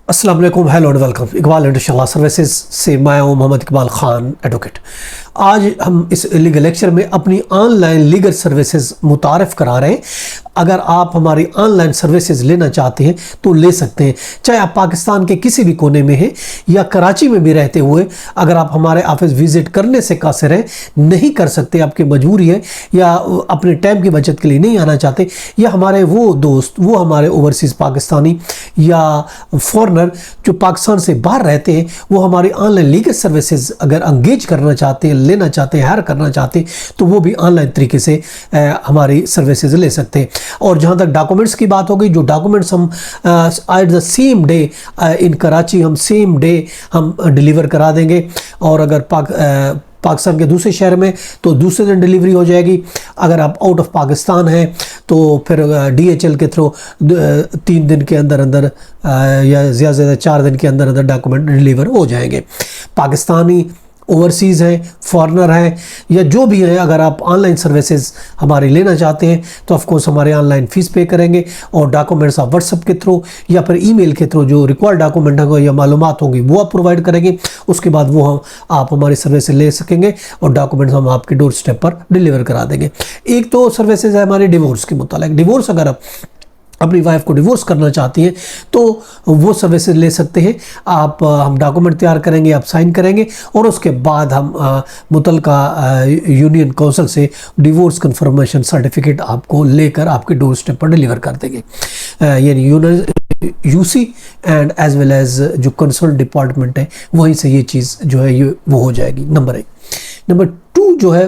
अस्सलाम वालेकुम, hello and welcome. Iqbal international services से मैं हूं मोहम्मद इकबाल खान एडवोकेट। आज हम इस लीगल लेक्चर में अपनी ऑनलाइन लीगल सर्विसेज मुतारफ़ करा रहे हैं। अगर आप हमारी ऑनलाइन सर्विसेज लेना चाहते हैं तो ले सकते हैं, चाहे आप पाकिस्तान के किसी भी कोने में हैं या कराची में भी रहते हुए अगर आप हमारे ऑफिस विज़िट करने से कासिर हैं, नहीं कर सकते, आपकी मजबूरी है, या अपने टाइम की बचत के लिए नहीं आना चाहते, या हमारे वो दोस्त, वो हमारे ओवरसीज़ पाकिस्तानी या फॉरनर जो पाकिस्तान से बाहर रहते हैं, वो हमारी ऑनलाइन लीगल सर्विसेज अगर एंगेज करना चाहते हैं, लेना चाहते हैं, हायर करना चाहते हैं, तो वो भी ऑनलाइन तरीके से हमारी सर्विसेज ले सकते हैं। और जहाँ तक डॉक्यूमेंट्स की बात हो गई, जो डॉक्यूमेंट्स हम at the same day in Karachi हम सेम डे हम डिलीवर करा देंगे, और अगर पाकिस्तान के दूसरे शहर में तो दूसरे दिन डिलीवरी हो जाएगी। अगर आप आउट ऑफ पाकिस्तान हैं तो फिर DHL के थ्रू 3 दिन के अंदर अंदर या ज़्यादा से ज़्यादा 4 दिन के अंदर अंदर डॉक्यूमेंट डिलीवर हो जाएंगे। पाकिस्तानी ओवरसीज़ हैं, फॉरनर हैं, या जो भी है, अगर आप ऑनलाइन सर्विसेज हमारी लेना चाहते हैं तो ऑफकोर्स हमारे ऑनलाइन फ़ीस पे करेंगे, और डॉक्यूमेंट्स आप व्हाट्सएप के थ्रू या फिर ईमेल के थ्रू जो रिक्वायर्ड डॉक्यूमेंट होगा या मालूमात होंगी वो आप प्रोवाइड करेंगे। उसके बाद वो आप हमारी सर्विस ले सकेंगे और डॉक्यूमेंट्स हम आपके डोर स्टेप पर डिलीवर करा देंगे। एक तो सर्विसेज है हमारी डिवोर्स के मुतालिक। डिवोर्स, अगर आप अपनी वाइफ को डिवोर्स करना चाहती हैं तो वो सर्विसेज ले सकते हैं आप। हम डॉक्यूमेंट तैयार करेंगे, आप साइन करेंगे, और उसके बाद हम मुतलका यूनियन काउंसिल से डिवोर्स कंफर्मेशन सर्टिफिकेट आपको लेकर आपके डोर स्टेप पर डिलीवर कर देंगे। यानी UC and as well as जो कंसर्न डिपार्टमेंट है वहीं से ये चीज़ जो है ये वो हो जाएगी। नंबर 1। नंबर 2 जो है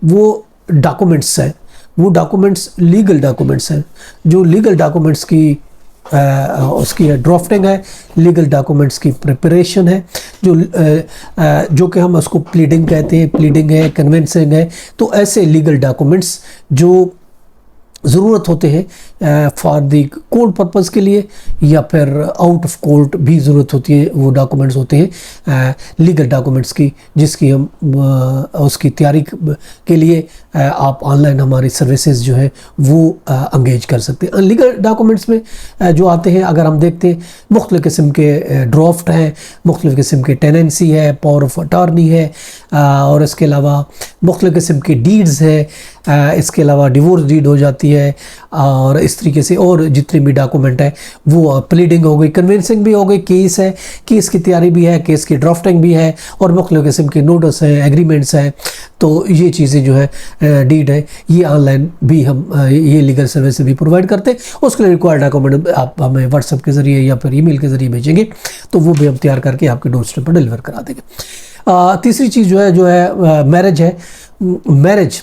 वो डॉक्यूमेंट्स है, वो डॉक्यूमेंट्स लीगल डॉक्यूमेंट्स हैं। जो लीगल डॉक्यूमेंट्स की उसकी ड्राफ्टिंग है, लीगल डॉक्यूमेंट्स की प्रिपरेशन है, जो कि हम उसको प्लीडिंग कहते हैं, प्लीडिंग है, कन्विंसिंग है। तो ऐसे लीगल डॉक्यूमेंट्स जो ज़रूरत होते हैं फॉर दी कोर्ट पर्पज़ के लिए या फिर आउट ऑफ कोर्ट भी ज़रूरत होती है, वो डॉक्यूमेंट्स होते हैं लीगल डॉक्यूमेंट्स की, जिसकी हम उसकी तैयारी के लिए आप ऑनलाइन हमारी सर्विसेज जो है वो एंगेज कर सकते हैं। लीगल डॉक्यूमेंट्स में जो आते हैं, अगर हम देखते हैं, मुख्तलिफ़ किस्म के ड्राफ्ट हैं, मुख्तलिफ़ किस्म के टेनेंसी है, पावर ऑफ अटॉर्नी है, और इसके अलावा मुख्तलिफ़ किस्म के डीड्स है, इसके अलावा डिवोर्स डीड हो जाती है, और इस तरीके से और जितने भी डॉक्यूमेंट है वो प्लीडिंग हो गई, कन्विंसिंग भी हो गई, केस है, केस की तैयारी भी है, केस की ड्राफ्टिंग भी है, और मुख्तलिफ़ किस्म के नोटिस हैं, एग्रीमेंट्स हैं। तो ये चीज़ें जो है डीड है, ये ऑनलाइन भी हम ये लीगल सर्विस भी प्रोवाइड करते हैं। उसके लिए रिक्वायर्ड डॉक्यूमेंट आप हमें व्हाट्सएप के ज़रिए या फिर ईमेल के ज़रिए भेजेंगे तो वो भी हम तैयार करके आपके डोर स्टेप पर डिलीवर करा देंगे। तीसरी चीज़ जो है मैरिज है। मैरिज,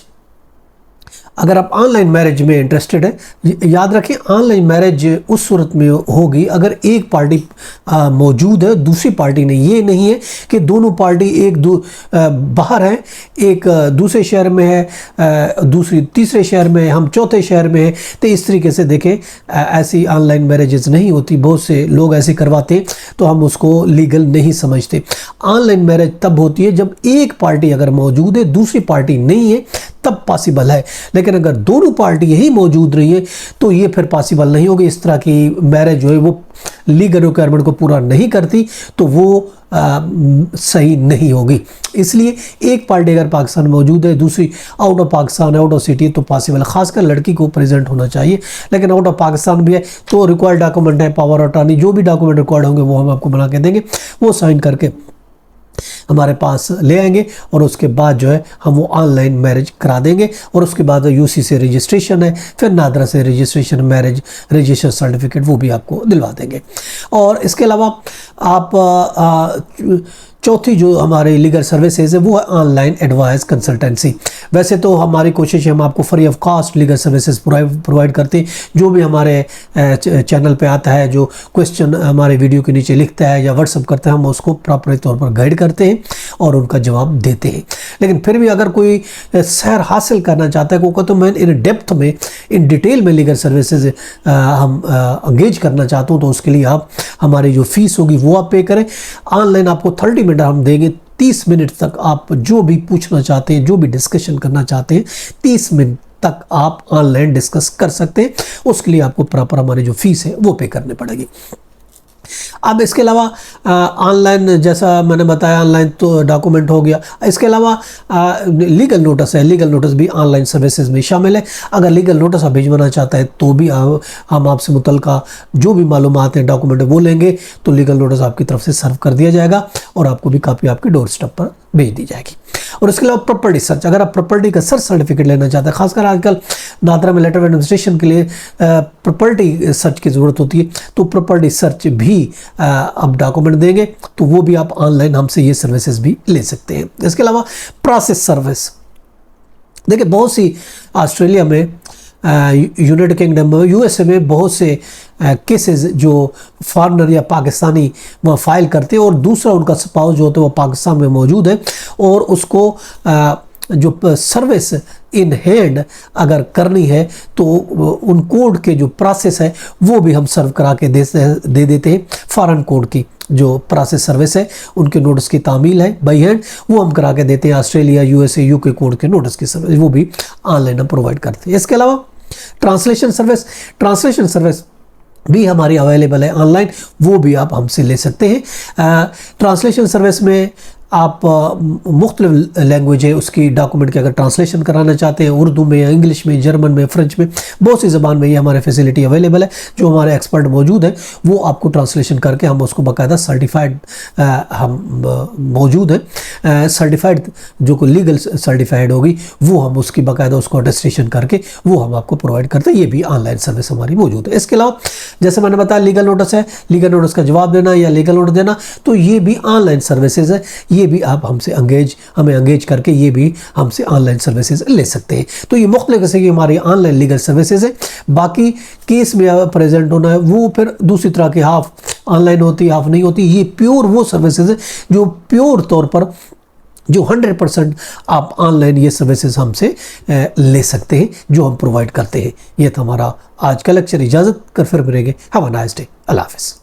अगर आप ऑनलाइन मैरिज में इंटरेस्टेड है, याद रखें ऑनलाइन मैरिज उस सूरत में होगी अगर एक पार्टी मौजूद है, दूसरी पार्टी नहीं। ये नहीं है कि दोनों पार्टी बाहर हैं, एक दूसरे शहर में है, दूसरी तीसरे शहर में है, हम चौथे शहर में है। तो इस तरीके से देखें, ऐसी ऑनलाइन मैरिजेस नहीं होती। बहुत से लोग ऐसे करवाते हैं तो हम उसको लीगल नहीं समझते। ऑनलाइन मैरिज तब होती है जब एक पार्टी अगर मौजूद है, दूसरी पार्टी नहीं है, तब पॉसिबल है। लेकिन अगर दोनों पार्टी यही मौजूद रही है तो ये फिर पॉसिबल नहीं होगी। इस तरह की मैरिज जो है वो लीगल रिक्वायरमेंट को पूरा नहीं करती, तो वो सही नहीं होगी। इसलिए एक पार्टी अगर पाकिस्तान मौजूद है, दूसरी out of Pakistan, out of city, तो पॉसिबल है। खासकर लड़की को प्रेजेंट होना चाहिए। लेकिन आउट ऑफ पाकिस्तान भी है तो रिक्वायर्ड डॉक्यूमेंट है, पावर ऑफ अटॉर्नी, जो भी डॉक्यूमेंट रिक्वायर्ड होंगे वो हम आपको बना के देंगे, वो साइन करके हमारे पास ले आएंगे, और उसके बाद जो है हम वो ऑनलाइन मैरिज करा देंगे। और उसके बाद UC से रजिस्ट्रेशन है, फिर नादरा से रजिस्ट्रेशन, मैरिज रजिस्ट्रेशन सर्टिफिकेट वो भी आपको दिलवा देंगे। और इसके अलावा आप चौथी जो हमारी लीगल सर्विसेज है वो है ऑनलाइन एडवाइस कंसल्टेंसी। वैसे तो हमारी कोशिश है हम आपको free of cost legal services provide करते हैं। जो भी हमारे चैनल पे आता है, जो क्वेश्चन हमारे वीडियो के नीचे लिखता है या व्हाट्सअप करता है, हम उसको प्रॉपर तौर पर गाइड करते हैं और उनका जवाब देते हैं। लेकिन फिर भी अगर कोई सैर हासिल करना चाहता है, को तो मैं इन डेप्थ में, इन डिटेल में लीगल सर्विसेज हम एंगेज करना चाहता हूँ, तो उसके लिए आप हमारी जो फीस होगी वो आप पे करें। ऑनलाइन आपको 30 मिनट हम देंगे, 30 मिनट तक आप जो भी पूछना चाहते हैं, जो भी डिस्कशन करना चाहते हैं, 30 मिनट तक आप ऑनलाइन डिस्कस कर सकते हैं। उसके लिए आपको प्रॉपर हमारी जो फीस है वो पे करनी पड़ेगी। अब इसके अलावा ऑनलाइन, जैसा मैंने बताया, ऑनलाइन तो डॉक्यूमेंट हो गया। इसके अलावा लीगल नोटिस है, लीगल नोटिस भी ऑनलाइन सर्विसेज में शामिल है। अगर लीगल नोटिस आप भिजवाना चाहते हैं तो भी हम आपसे मुतल्लिका जो भी मालूमात हैं, डॉक्यूमेंट वो लेंगे, तो लीगल नोटिस आपकी तरफ से सर्व कर दिया जाएगा और आपको भी कापी आपके डोर स्टेप पर भेज दी जाएगी। और इसके अलावा प्रॉपर्टी सर्च, अगर आप प्रॉपर्टी का सर्च सर्टिफिकेट लेना चाहते हैं, खासकर आजकल नादरा में लेटर ऑफ एडमिनिस्ट्रेशन के लिए प्रॉपर्टी सर्च की ज़रूरत होती है, तो प्रॉपर्टी सर्च भी अब डॉक्यूमेंट देंगे तो वो भी आप ऑनलाइन हमसे ये सर्विसेज भी ले सकते हैं। इसके अलावा प्रोसेस सर्विस, देखिए बहुत सी ऑस्ट्रेलिया में, यूनाइटेड किंगडम में, यूएसए में बहुत से केसेस जो फॉरेनर या पाकिस्तानी वहाँ फाइल करते हैं और दूसरा उनका स्पाउस जो होता है वो पाकिस्तान में मौजूद है और उसको जो सर्विस इन हैंड अगर करनी है तो उन कोड के जो प्रोसेस है वो भी हम सर्व करा के दे देते हैं। फॉरेन कोड की जो प्रोसेस सर्विस है, उनके नोटिस की तामील है बाई हैंड, वो हम करा के देते हैं। ऑस्ट्रेलिया, यूएसए, यूके कोड के नोटिस की सर्विस वो भी ऑनलाइन हम प्रोवाइड करते हैं। इसके अलावा ट्रांसलेशन सर्विस भी हमारी अवेलेबल है ऑनलाइन, वो भी आप हमसे ले सकते हैं। ट्रांसलेशन सर्विस में आप मुख्तलिफ लैंग्वेज है उसकी डॉक्यूमेंट की अगर ट्रांसलेशन कराना चाहते हैं, उर्दू में या इंग्लिश में, जर्मन में, फ्रेंच में, बहुत सी ज़बान में ये हमारे फैसिलिटी अवेलेबल है। जो हमारे एक्सपर्ट मौजूद हैं वो आपको ट्रांसलेशन करके हम उसको बाकायदा सर्टिफाइड हम मौजूद हैं, सर्टिफाइड जो कोई लीगल सर्टिफाइड होगी वो हम उसकी बाकायदा उसको अटेस्टेशन करके वो हम आपको प्रोवाइड करते हैं। ये भी ऑनलाइन सर्विस हमारी मौजूद है। इसके अलावा जैसे मैंने बताया लीगल नोटिस है, लीगल नोटिस का जवाब देना या लीगल नोटिस देना, तो ये भी ऑनलाइन सर्विसेज है। ये भी आप हमसे हमें एंगेज करके ये भी हमसे ऑनलाइन सर्विसेज ले सकते हैं। तो ये मुख्तलिफ किस्म की हमारी ऑनलाइन लीगल सर्विसेज है। बाकी केस में प्रेजेंट होना है वो फिर दूसरी तरह की, हाफ ऑनलाइन होती है हाफ नहीं होती। ये प्योर वो सर्विसेज है जो प्योर तौर पर जो 100% आप ऑनलाइन ये सर्विसेज हमसे ले सकते हैं जो हम प्रोवाइड करते हैं। ये था हमारा आज का लेक्चर। इजाज़त कर फिर मिलेंगे। Have a nice day. अल्लाह हाफ़िज़।